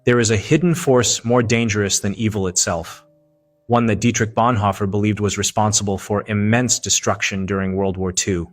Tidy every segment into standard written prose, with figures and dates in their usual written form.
There is a hidden force more dangerous than evil itself, one that Dietrich Bonhoeffer believed was responsible for immense destruction during World War II.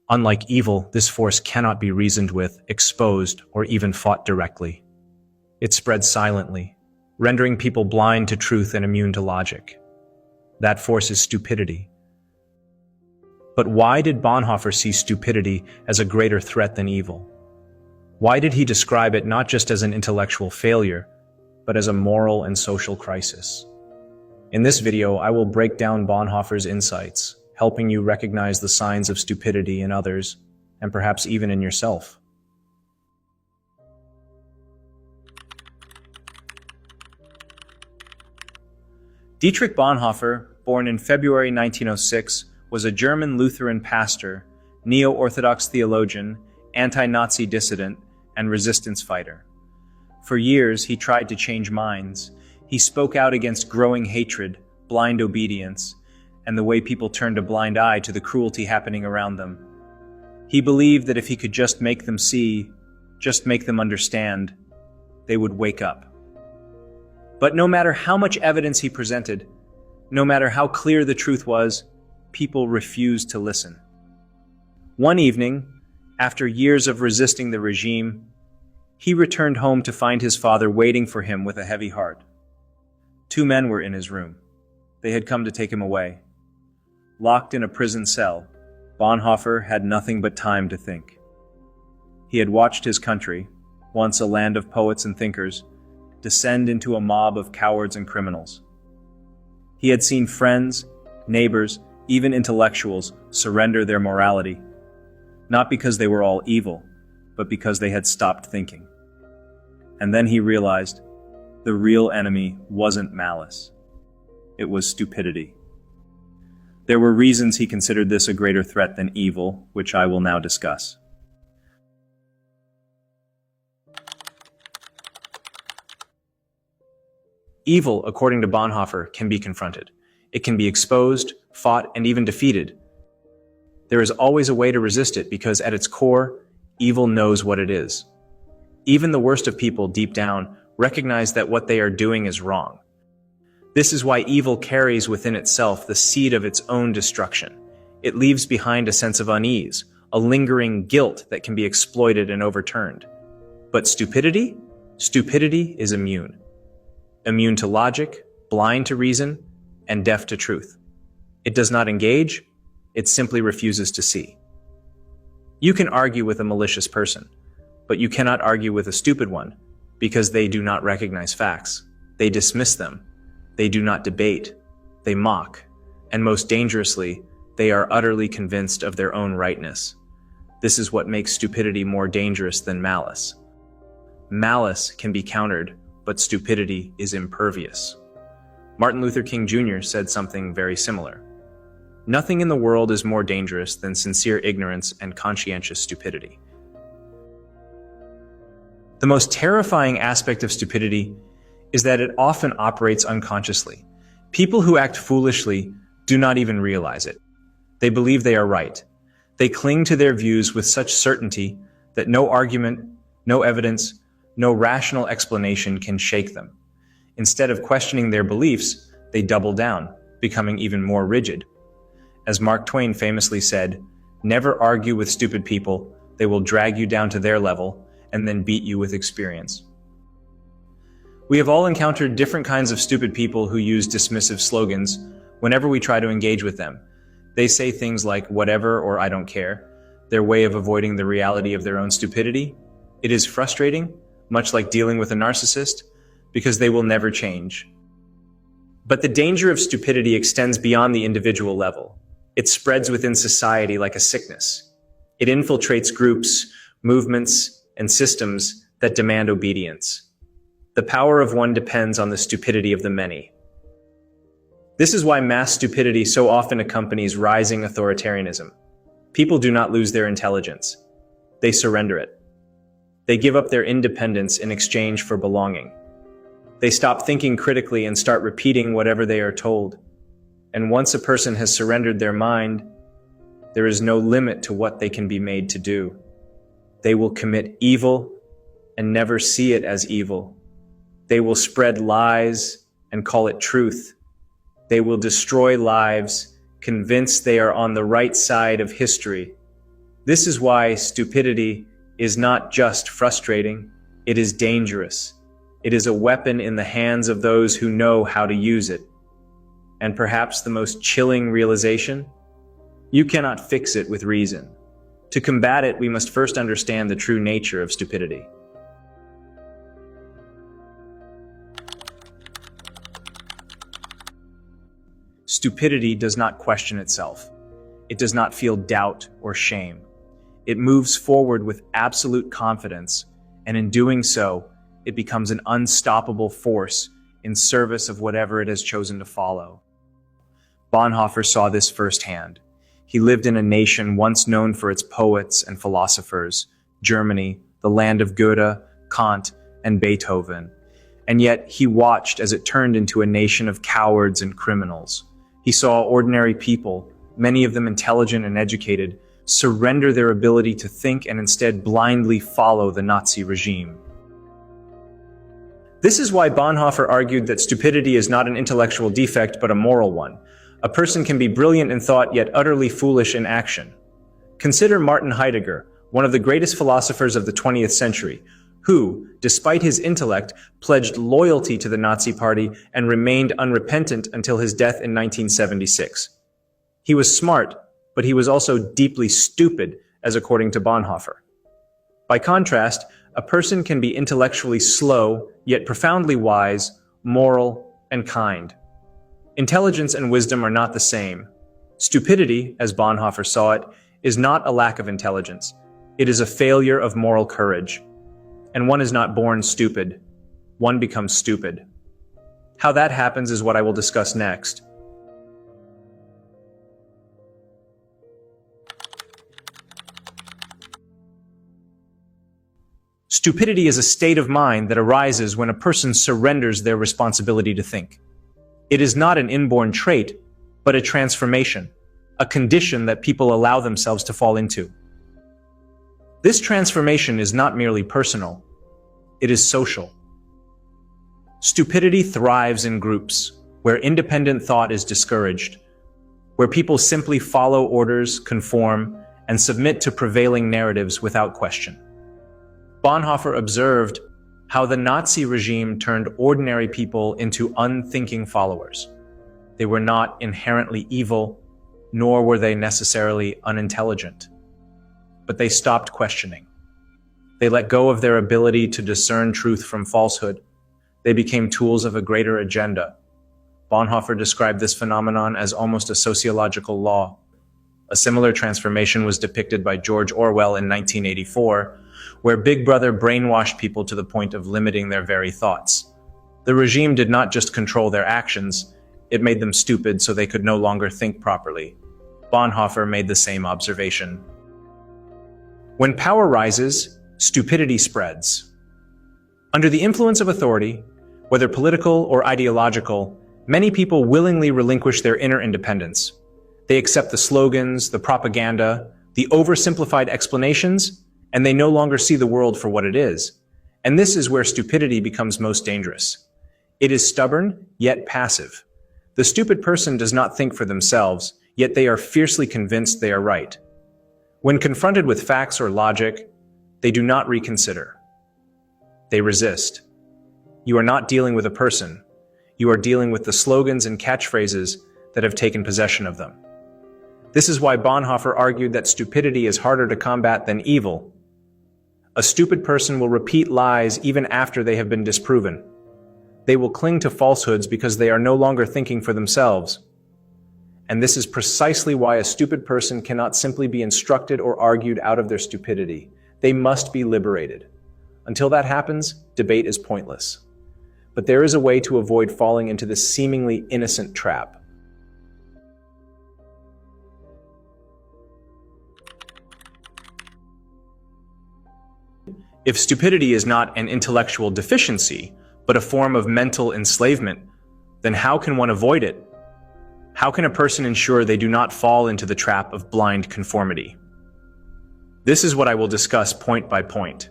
Unlike evil, this force cannot be reasoned with, exposed, or even fought directly. It spreads silently, rendering people blind to truth and immune to logic. That force is stupidity. But why did Bonhoeffer see stupidity as a greater threat than evil? Why did he describe it not just as an intellectual failure, but as a moral and social crisis? In this video, I will break down Bonhoeffer's insights, helping you recognize the signs of stupidity in others, and perhaps even in yourself. Dietrich Bonhoeffer, born in February 1906, was a German Lutheran pastor, neo-Orthodox theologian, anti-Nazi dissident, and resistance fighter. For years, he tried to change minds. He spoke out against growing hatred, blind obedience, and the way people turned a blind eye to the cruelty happening around them. He believed that if he could just make them see, just make them understand, they would wake up. But no matter how much evidence he presented, no matter how clear the truth was, people refused to listen. One evening, after years of resisting the regime, he returned home to find his father waiting for him with a heavy heart. Two men were in his room. They had come to take him away. Locked in a prison cell, Bonhoeffer had nothing but time to think. He had watched his country, once a land of poets and thinkers, descend into a mob of cowards and criminals. He had seen friends, neighbors, even intellectuals surrender their morality, not because they were all evil, but because they had stopped thinking. And then he realized the real enemy wasn't malice. It was stupidity. There were reasons he considered this a greater threat than evil, which I will now discuss. Evil, according to Bonhoeffer, can be confronted. It can be exposed, fought, and even defeated. There is always a way to resist it because at its core, evil knows what it is. Even the worst of people deep down recognize that what they are doing is wrong. This is why evil carries within itself the seed of its own destruction. It leaves behind a sense of unease, a lingering guilt that can be exploited and overturned. But stupidity? Stupidity is immune. Immune to logic, blind to reason, and deaf to truth. It does not engage, it simply refuses to see. You can argue with a malicious person, but you cannot argue with a stupid one because they do not recognize facts. They dismiss them. They do not debate. They mock. And most dangerously, they are utterly convinced of their own rightness. This is what makes stupidity more dangerous than malice. Malice can be countered, but stupidity is impervious. Martin Luther King Jr. said something very similar. Nothing in the world is more dangerous than sincere ignorance and conscientious stupidity. The most terrifying aspect of stupidity is that it often operates unconsciously. People who act foolishly do not even realize it. They believe they are right. They cling to their views with such certainty that no argument, no evidence, no rational explanation can shake them. Instead of questioning their beliefs, they double down, becoming even more rigid. As Mark Twain famously said, "Never argue with stupid people. They will drag you down to their level and then beat you with experience." We have all encountered different kinds of stupid people who use dismissive slogans whenever we try to engage with them. They say things like "whatever" or "I don't care," their way of avoiding the reality of their own stupidity. It is frustrating, much like dealing with a narcissist, because they will never change. But the danger of stupidity extends beyond the individual level. It spreads within society like a sickness. It infiltrates groups, movements, and systems that demand obedience. The power of one depends on the stupidity of the many. This is why mass stupidity so often accompanies rising authoritarianism. People do not lose their intelligence. They surrender it. They give up their independence in exchange for belonging. They stop thinking critically and start repeating whatever they are told. And once a person has surrendered their mind, there is no limit to what they can be made to do. They will commit evil and never see it as evil They will spread lies and call it truth. They will destroy lives, convinced they are on the right side of history. This is why stupidity is not just frustrating, it is dangerous. It is a weapon in the hands of those who know how to use it. And perhaps the most chilling realization? You cannot fix it with reason. To combat it, we must first understand the true nature of stupidity. Stupidity does not question itself. It does not feel doubt or shame. It moves forward with absolute confidence, and in doing so, it becomes an unstoppable force in service of whatever it has chosen to follow. Bonhoeffer saw this firsthand. He lived in a nation once known for its poets and philosophers, Germany, the land of Goethe, Kant, and Beethoven. And yet he watched as it turned into a nation of cowards and criminals. He saw ordinary people, many of them intelligent and educated, surrender their ability to think and instead blindly follow the Nazi regime. This is why Bonhoeffer argued that stupidity is not an intellectual defect but a moral one. A person can be brilliant in thought yet utterly foolish in action. Consider Martin Heidegger, one of the greatest philosophers of the 20th century, who, despite his intellect, pledged loyalty to the Nazi Party and remained unrepentant until his death in 1976. He was smart, but he was also deeply stupid, as according to Bonhoeffer. By contrast, a person can be intellectually slow, yet profoundly wise, moral, and kind. Intelligence and wisdom are not the same. Stupidity, as Bonhoeffer saw it, is not a lack of intelligence. It is a failure of moral courage. And one is not born stupid. One becomes stupid. How that happens is what I will discuss next. Stupidity is a state of mind that arises when a person surrenders their responsibility to think. It is not an inborn trait, but a transformation, a condition that people allow themselves to fall into. This transformation is not merely personal, it is social. Stupidity thrives in groups, where independent thought is discouraged, where people simply follow orders, conform, and submit to prevailing narratives without question. Bonhoeffer observed how the Nazi regime turned ordinary people into unthinking followers. They were not inherently evil, nor were they necessarily unintelligent. But they stopped questioning. They let go of their ability to discern truth from falsehood. They became tools of a greater agenda. Bonhoeffer described this phenomenon as almost a sociological law. A similar transformation was depicted by George Orwell in 1984, where Big Brother brainwashed people to the point of limiting their very thoughts. The regime did not just control their actions, it made them stupid so they could no longer think properly. Bonhoeffer made the same observation. When power rises, stupidity spreads. Under the influence of authority, whether political or ideological, many people willingly relinquish their inner independence. They accept the slogans, the propaganda, the oversimplified explanations, and they no longer see the world for what it is. And this is where stupidity becomes most dangerous. It is stubborn, yet passive. The stupid person does not think for themselves, yet they are fiercely convinced they are right. When confronted with facts or logic, they do not reconsider. They resist. You are not dealing with a person. You are dealing with the slogans and catchphrases that have taken possession of them. This is why Bonhoeffer argued that stupidity is harder to combat than evil. A stupid person will repeat lies even after they have been disproven. They will cling to falsehoods because they are no longer thinking for themselves. And this is precisely why a stupid person cannot simply be instructed or argued out of their stupidity. They must be liberated. Until that happens, debate is pointless. But there is a way to avoid falling into this seemingly innocent trap. If stupidity is not an intellectual deficiency, but a form of mental enslavement, then how can one avoid it? How can a person ensure they do not fall into the trap of blind conformity? This is what I will discuss point by point.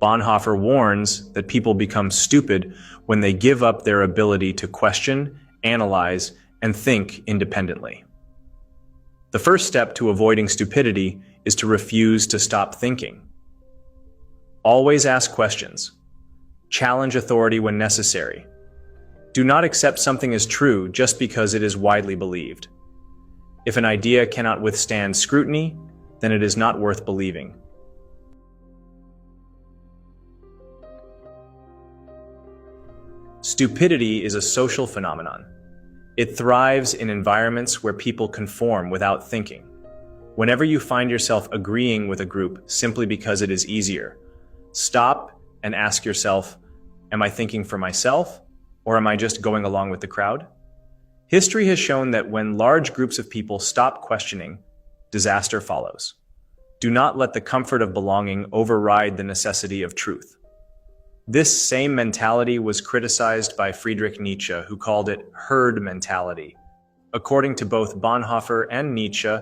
Bonhoeffer warns that people become stupid when they give up their ability to question, analyze, and think independently. The first step to avoiding stupidity is to refuse to stop thinking. Always ask questions. Challenge authority when necessary. Do not accept something as true just because it is widely believed. If an idea cannot withstand scrutiny, then it is not worth believing. Stupidity is a social phenomenon. It thrives in environments where people conform without thinking. Whenever you find yourself agreeing with a group simply because it is easier, stop and ask yourself, am I thinking for myself, or am I just going along with the crowd? History has shown that when large groups of people stop questioning, disaster follows. Do not let the comfort of belonging override the necessity of truth. This same mentality was criticized by Friedrich Nietzsche, who called it herd mentality. According to both Bonhoeffer and Nietzsche,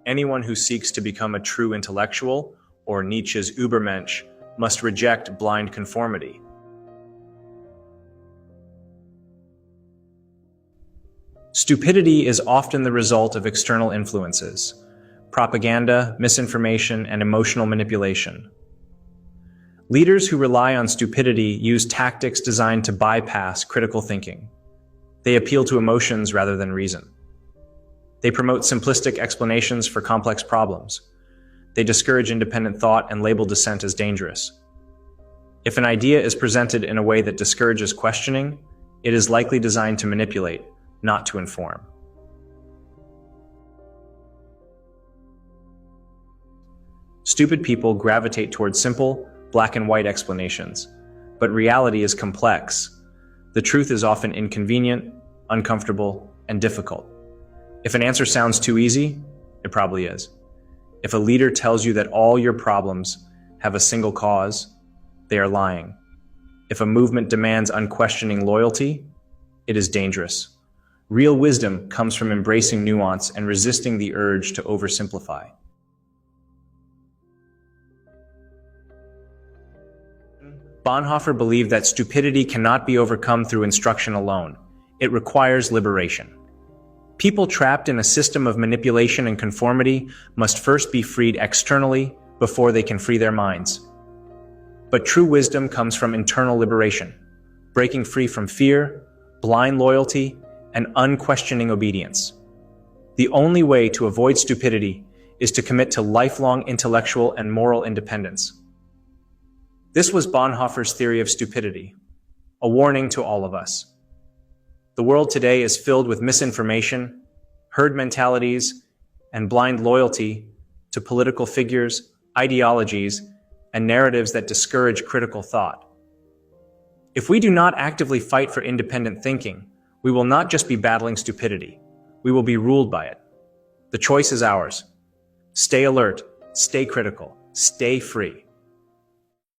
anyone who seeks to become a true intellectual, or Nietzsche's Übermensch, must reject blind conformity. Stupidity is often the result of external influences: propaganda, misinformation, and emotional manipulation. Leaders who rely on stupidity use tactics designed to bypass critical thinking. They appeal to emotions rather than reason. They promote simplistic explanations for complex problems. They discourage independent thought and label dissent as dangerous. If an idea is presented in a way that discourages questioning, it is likely designed to manipulate, not to inform. Stupid people gravitate towards simple, black and white explanations, but reality is complex. The truth is often inconvenient, uncomfortable, and difficult. If an answer sounds too easy, it probably is. If a leader tells you that all your problems have a single cause, they are lying. If a movement demands unquestioning loyalty, it is dangerous. Real wisdom comes from embracing nuance and resisting the urge to oversimplify. Bonhoeffer believed that stupidity cannot be overcome through instruction alone. It requires liberation. People trapped in a system of manipulation and conformity must first be freed externally before they can free their minds. But true wisdom comes from internal liberation, breaking free from fear, blind loyalty, and unquestioning obedience. The only way to avoid stupidity is to commit to lifelong intellectual and moral independence. This was Bonhoeffer's theory of stupidity, a warning to all of us. The world today is filled with misinformation, herd mentalities, and blind loyalty to political figures, ideologies, and narratives that discourage critical thought. If we do not actively fight for independent thinking, we will not just be battling stupidity, we will be ruled by it. The choice is ours. Stay alert, stay critical, stay free.